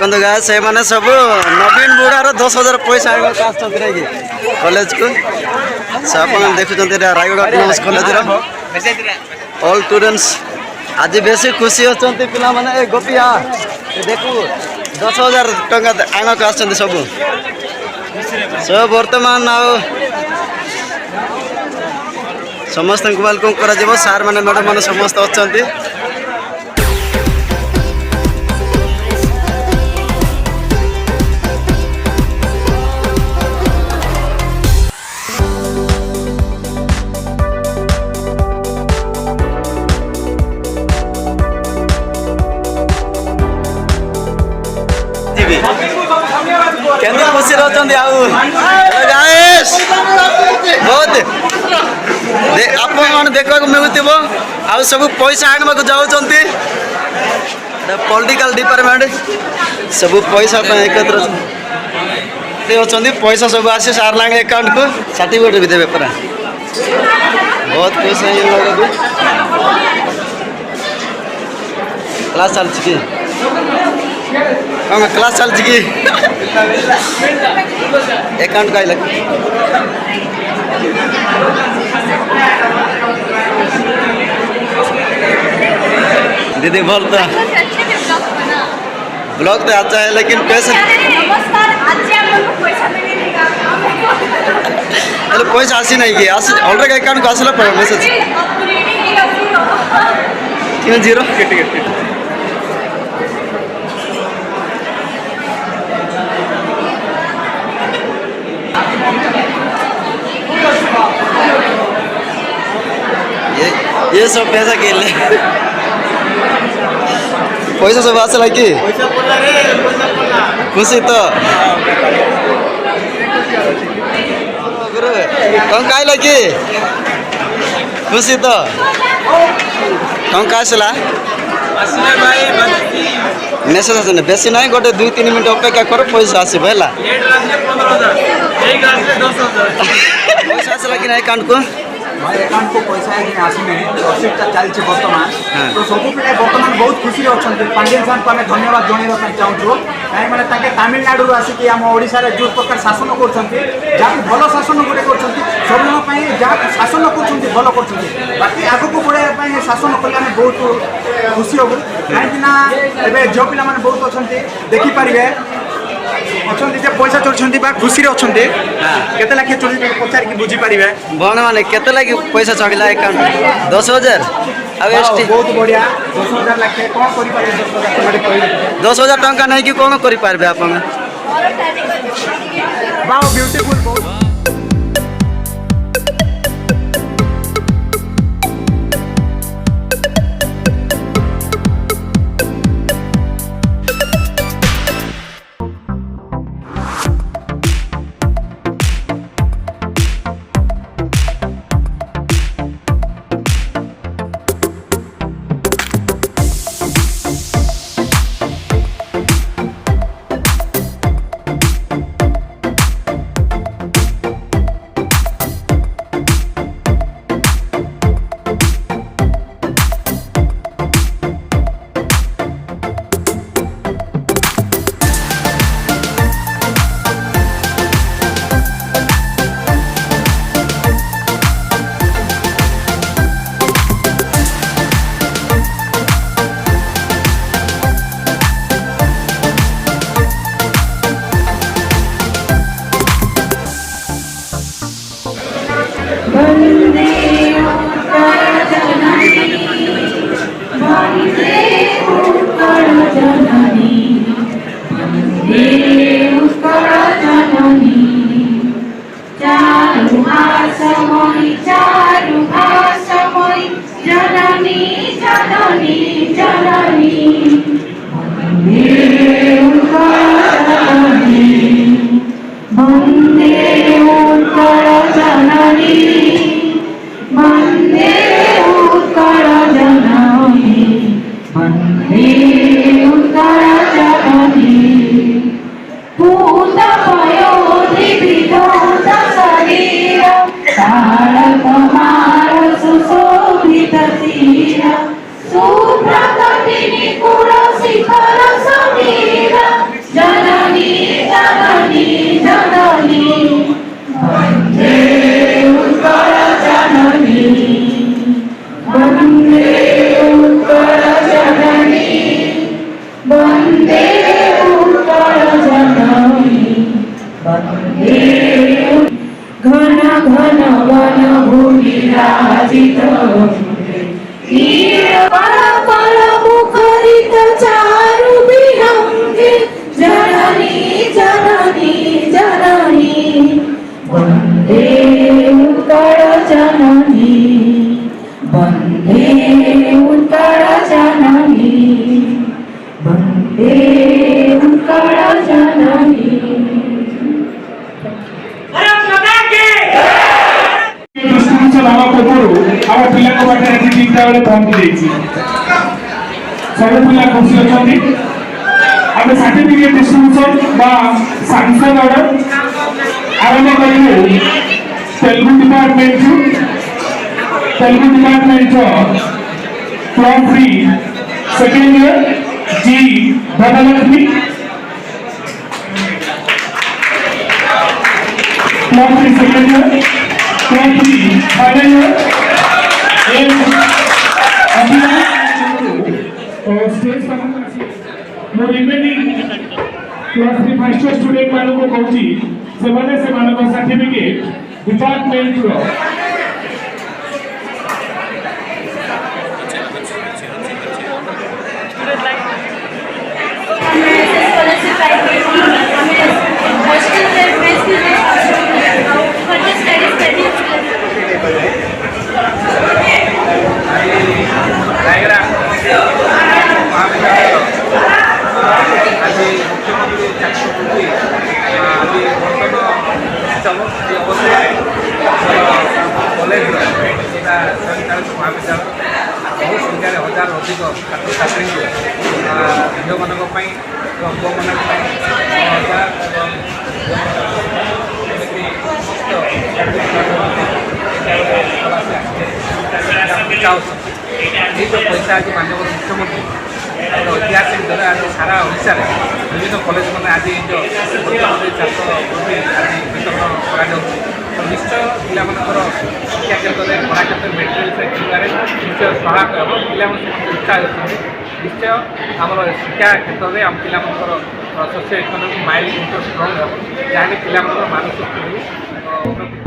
देखो गाय से मैंने सब नवीन बुढ़ार 10,000 पैसा कॉलेज को सब देखुं Raigarh autonomous college all students आज बेसी खुशी अच्छा पिला माने गोपिया देखु 10,000 टंका आंग को आस सब सब बर्तमान समस्त वेलकम करा सार मैंने मैडम मैंने समस्त अच्छा केंद्र खुशी रहते बहुत आप देखा मिलूब आ सब पैसा आनवा जाऊँगी पॉलिटिकल डिपार्टमेंट सब पैसा एकत्र अच्छा पैसा सब आसे सार लागे अकाउंट को सर्टिफिकेट भी देवे पूरा बहुत खुश है क्लास चलती कि क्लास चलती कि अकाउंट का दीदी बोल तो ब्लॉग तो अच्छा है लेकिन पैसा पैसा आसी नहीं कि ऑलरेडी अकाउंट को आसला पड़ा मैसेज क्यों जीरो ये सब पैसा खेल पैसा सब आसला कि खुशी तो टंका आइला कि खुशी तो टंका आसला मेसेज आस बेसी ना गोटे 2-3 मिनट अपेक्षा कर पैसा आसब है पैसा आसला कि अकाउंट को अकाउंट को पैसा आसने प्रोसेसटा चलती बर्तमान तो सब पिला बर्तमान बहुत खुशी अच्छा पांडे साहब को आम धन्यवाद जनवाई चाहूँ कहीं मैंने तमिलनाडु आसिक आम ओडिशा जो प्रकार शासन कर भल शासन गोटे कर सब जहाँ शासन कर भल कर बाकी आग को बढ़ाई शासन कले आम बहुत खुशी हूँ कहीं जो पिला बहुत अच्छा देखिपारे अच्छा पैसा चलती खुशी अच्छा केते लाख चली पचार बुझी पारे भण मैंने केते लाख पैसा चढ़ला अकाउंट 10,000 बहुत बढ़िया 10,000 लाख कौन कर 10,000 टंका नहीं कि कौन कर पारे आप ब्यूटीफुल बहुत सुप्रकटिनी पुर शिखर समीरा घन घन वन भूमिराजित पल पल मुखरित चारु विहंगे जननी जननी जननी वन्दे उत्कल जननी वन्दे उत्कल जननी वन्दे उत्कल जननी। आम पिला पाखे आज 3टा बेले पहुंची सब पिला खुशी अच्छा आम सर्टिफिकेट डिस्ट्रीब्यूशन सांसन अर्डर आरंभ करूँ Telugu department from free second year G Dhanalakshmi from free second year from free final year मो remaining plus three first student मानक कहूँ से सर्टिफिकेट डिपार्टमेंट कॉलेज महाविद्यालय बहुत संख्यार हजार अधिक छात्र छात्री झील मान जो पैसा आज मानव मुख्यमंत्री ऐतिहासिक दर आज सारा ओडिशा विभिन्न कॉलेज मैंने आज जो छात्र आज वितरण कर निश्चय पिला शिक्षा क्षेत्र में पढ़ा क्षेत्र में मेटेरियल किणवे निश्चय सहायक हम पिला उत्साह निश्चय आम शिक्षा क्षेत्र में आम पिला सोशियो इकोनॉमिक माइंड स्ट्रंग हम जहाँकि पिला मानसिक